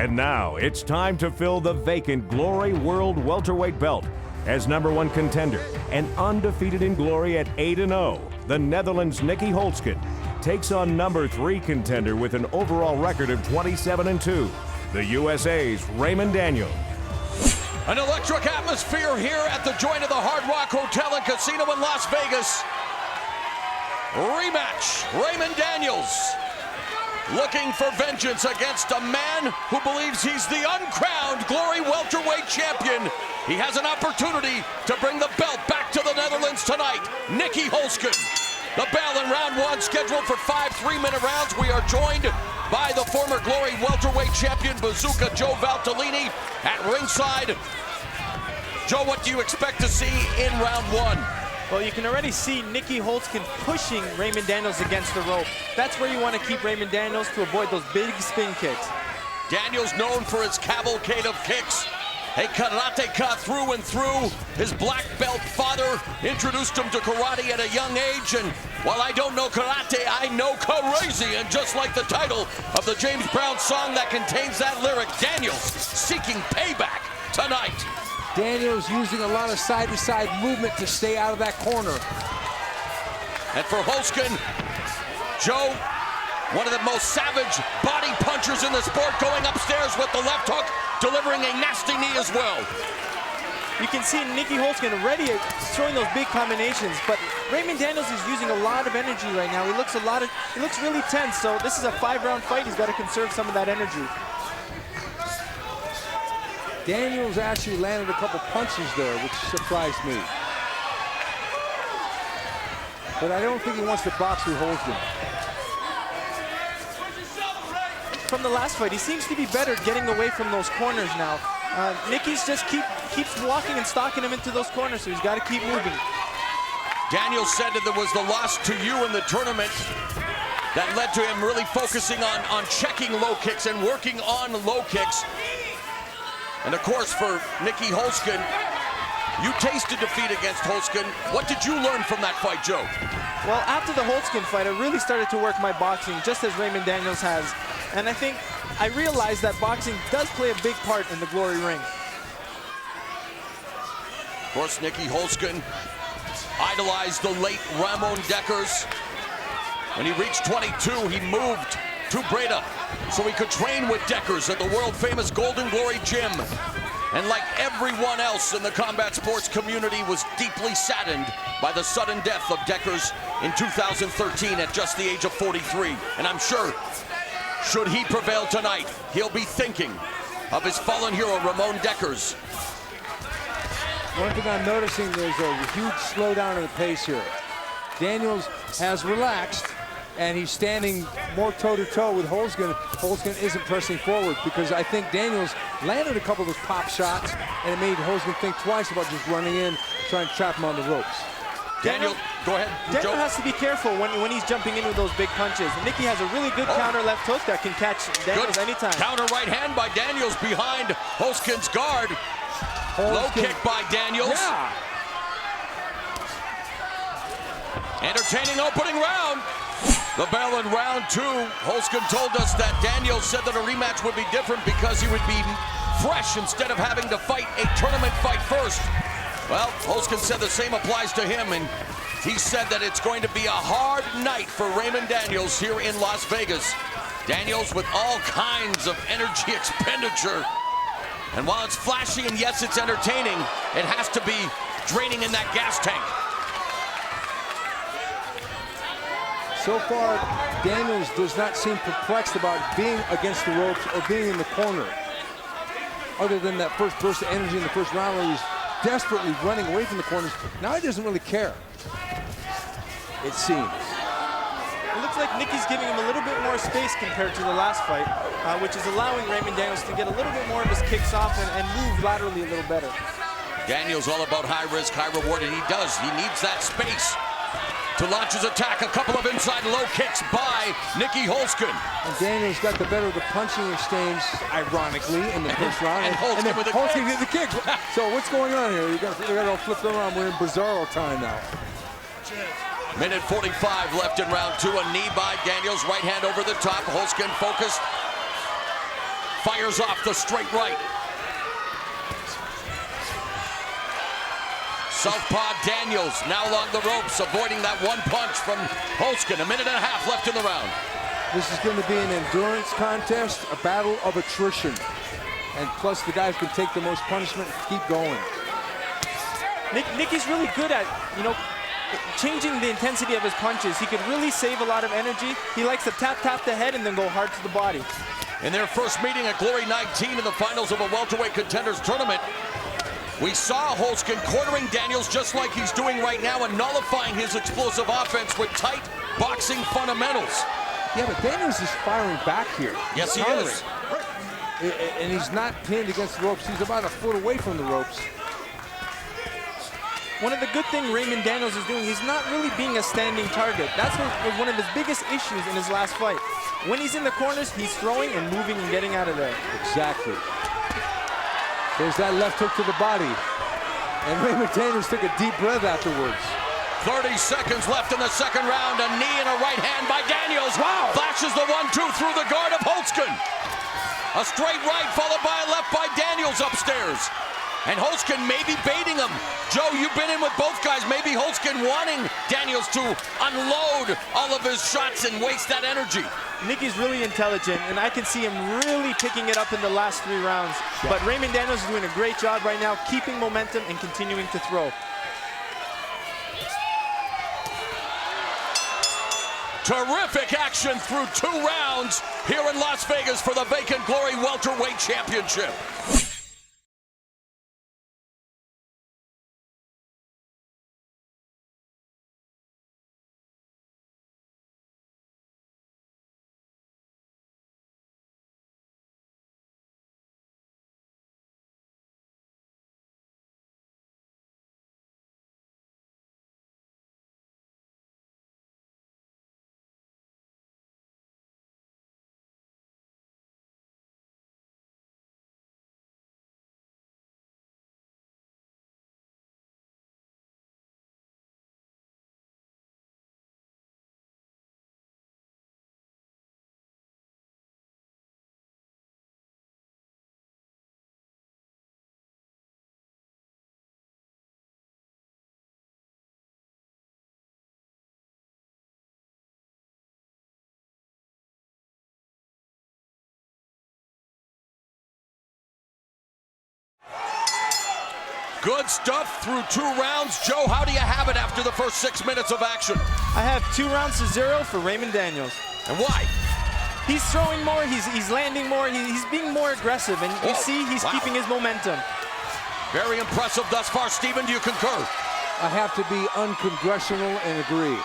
And now it's time to fill the vacant Glory World Welterweight belt. As #1 contender and undefeated in Glory at 8-0, the Netherlands' Nicky Holzken takes on #3 contender with an overall record of 27-2, the USA's Raymond Daniels. An electric atmosphere here at the joint of the Hard Rock Hotel and Casino in Las Vegas. Rematch, Raymond Daniels looking for vengeance against a man who believes he's the uncrowned Glory welterweight champion. He has an opportunity to bring the belt back to the Netherlands tonight. Nicky Holzken. The bell in round 1 scheduled for 5 3-minute rounds. We are joined by the former Glory welterweight champion Bazooka Joe Valtellini at ringside. Joe, what do you expect to see in round 1? Well, you can already see Nicky Holzken pushing Raymond Daniels against the rope. That's where you want to keep Raymond Daniels to avoid those big spin kicks. Daniels known for his cavalcade of kicks. A karateka through and through. His black belt father introduced him to karate at a young age, and while I don't know karate, I know crazy. And just like the title of the James Brown song that contains that lyric, Daniels seeking payback tonight. Daniels using a lot of side-to-side movement to stay out of that corner. And for Holzken, Joe, one of the most savage body punchers in the sport, going upstairs with the left hook, delivering a nasty knee as well. You can see Nicky Holzken already throwing those big combinations, but Raymond Daniels is using a lot of energy right now. He looks really tense, so this is a 5-round fight. He's got to conserve some of that energy. Daniels actually landed a couple punches there, which surprised me. But I don't think he wants to box with Holzken. From the last fight, he seems to be better getting away from those corners now. Nicky's just keeps walking and stalking him into those corners, so he's got to keep moving. Daniels said that there was the loss to you in the tournament that led to him really focusing on checking low kicks and working on low kicks. And of course, for Nicky Holzken, you tasted defeat against Holzken. What did you learn from that fight, Joe? Well, after the Holzken fight, I really started to work my boxing, just as Raymond Daniels has. And I think I realized that boxing does play a big part in the Glory ring. Of course, Nicky Holzken idolized the late Ramon Dekkers. When he reached 22, he moved to Breda so he could train with Dekkers at the world-famous Golden Glory Gym. And like everyone else in the combat sports community, was deeply saddened by the sudden death of Dekkers in 2013 at just the age of 43. And I'm sure, should he prevail tonight, he'll be thinking of his fallen hero, Ramon Dekkers. One thing I'm noticing, there's a huge slowdown in the pace here. Daniels has relaxed, and he's standing more toe-to-toe with Holzken. Holzken isn't pressing forward because I think Daniels landed a couple of those pop shots, and it made Holzken think twice about just running in, trying to trap him on the ropes. Daniel, go ahead. Daniel has to be careful when he's jumping in with those big punches. Nicky has a really good counter left hook that can catch Daniels anytime. Counter right hand by Daniels behind Holzken's guard. Low kick by Daniels. Yeah. Entertaining opening round. The bell in round 2. Holzken told us that Daniels said that a rematch would be different because he would be fresh instead of having to fight a tournament fight first. Well, Holzken said the same applies to him, and he said that it's going to be a hard night for Raymond Daniels here in Las Vegas. Daniels with all kinds of energy expenditure. And while it's flashy and yes, it's entertaining, it has to be draining in that gas tank. So far, Daniels does not seem perplexed about being against the ropes or being in the corner. Other than that first burst of energy in the first round where he's desperately running away from the corners. Now he doesn't really care, it seems. It looks like Nicky's giving him a little bit more space compared to the last fight, which is allowing Raymond Daniels to get a little bit more of his kicks off and move laterally a little better. Daniels all about high risk, high reward, and he does. He needs that space to launch his attack. A couple of inside low kicks by Nicky Holzken. And Daniels got the better of the punching exchange, ironically, in the first round. And Holzken with the Holzken did the kicks. So what's going on here? We got it all flipped around. We're in bizarro time now. Minute 45 left in round 2. A knee by Daniels. Right hand over the top. Holzken focused. fires off the straight right. Southpaw Daniels now along the ropes, avoiding that one punch from Holzken. A minute and a half left in the round. This is going to be an endurance contest, a battle of attrition. And plus, the guy who can take the most punishment and keep going. Nicky's really good at, changing the intensity of his punches. He could really save a lot of energy. He likes to tap the head and then go hard to the body. In their first meeting at Glory 19 in the finals of a welterweight contenders tournament, we saw Holzken cornering Daniels just like he's doing right now and nullifying his explosive offense with tight boxing fundamentals. Yeah, but Daniels is firing back here. Yes, he countering. is. And he's not pinned against the ropes. He's about a foot away from the ropes. One of the good things Raymond Daniels is doing, he's not really being a standing target. That's one of his biggest issues in his last fight. When he's in the corners, he's throwing and moving and getting out of there. Exactly. There's that left hook to the body. And Raymond Daniels took a deep breath afterwards. 30 seconds left in the second round. A knee and a right hand by Daniels. Wow. Flashes the 1-2 through the guard of Holzken. A straight right followed by a left by Daniels upstairs. And Holzken maybe baiting him. Joe, you've been in with both guys. Maybe Holzken wanting Daniels to unload all of his shots and waste that energy. Nicky's really intelligent, and I can see him really picking it up in the last 3 rounds. But Raymond Daniels is doing a great job right now, keeping momentum and continuing to throw. Terrific action through 2 rounds here in Las Vegas for the vacant Glory Welterweight Championship. Good stuff through 2 rounds. Joe, how do you have it after the first 6 minutes of action? I have 2 rounds to 0 for Raymond Daniels. And why? He's throwing more, he's landing more, he's being more aggressive, and you see he's keeping his momentum. Very impressive thus far. Steven, do you concur? I have to be uncongressional and agree.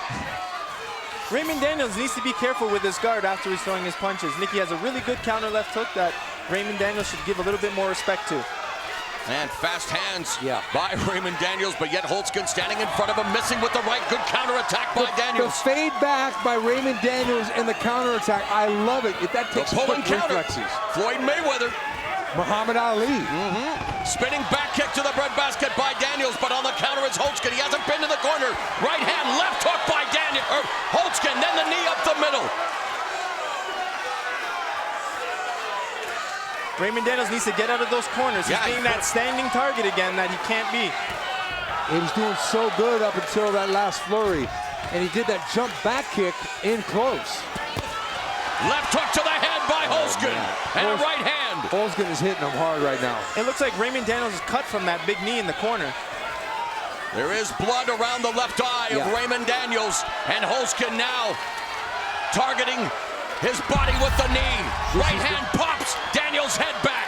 Raymond Daniels needs to be careful with his guard after he's throwing his punches. Nicky has a really good counter left hook that Raymond Daniels should give a little bit more respect to. And fast hands by Raymond Daniels, but yet Holzken standing in front of him, missing with the right. Good counterattack by Daniels. The fade back by Raymond Daniels and the counterattack. I love it. If that takes quick reflexes. Floyd Mayweather. Muhammad Ali. Spinning back kick to the breadbasket by Daniels, but on the counter is Holzken. He hasn't been to the corner. Right hand, left hook by Holzken, then the knee up the middle. Raymond Daniels needs to get out of those corners. He's being that standing target again that he can't be. He was doing so good up until that last flurry. And he did that jump back kick in close. Left hook to the head by Holzken. And a right hand. Holzken is hitting him hard right now. It looks like Raymond Daniels is cut from that big knee in the corner. There is blood around the left eye of Raymond Daniels. And Holzken now targeting his body with the knee. Right hand pops Daniels' head back.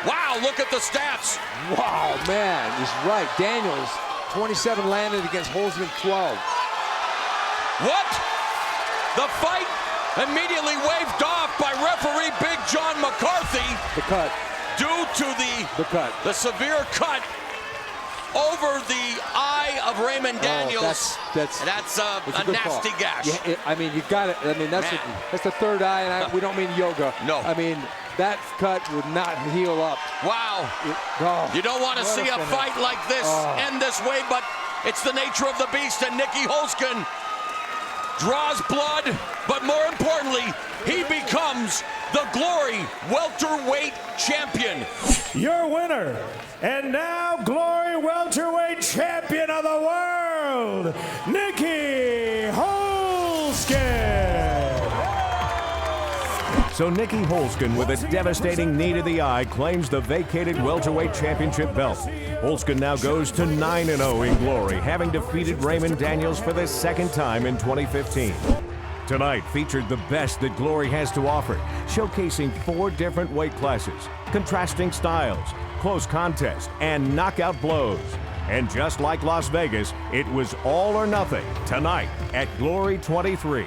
Wow, look at the stats. Wow, man, he's right. Daniels, 27 landed against Holzken 12. What? The fight immediately waved off by referee Big John McCarthy. The cut. Due to the severe cut over the eye of Raymond Daniels. That's a nasty gash. Yeah, I mean, you got it. I mean, that's the third eye, and we don't mean yoga. No. I mean, that cut would not heal up. Wow. You don't want to see a fight like this end this way, but it's the nature of the beast, and Nicky Holzken draws blood, but more importantly, he becomes the Glory welterweight champion. Your winner, and now Glory welterweight champion of the world, Nikki Holzken. So Nikki Holzken, with a devastating knee to the eye, claims the vacated welterweight championship belt. Holzken now goes to 9-0 in Glory, having defeated Raymond Daniels for the second time in 2015. Tonight featured the best that Glory has to offer, showcasing 4 different weight classes, contrasting styles, close contests, and knockout blows. And just like Las Vegas, it was all or nothing tonight at Glory 23.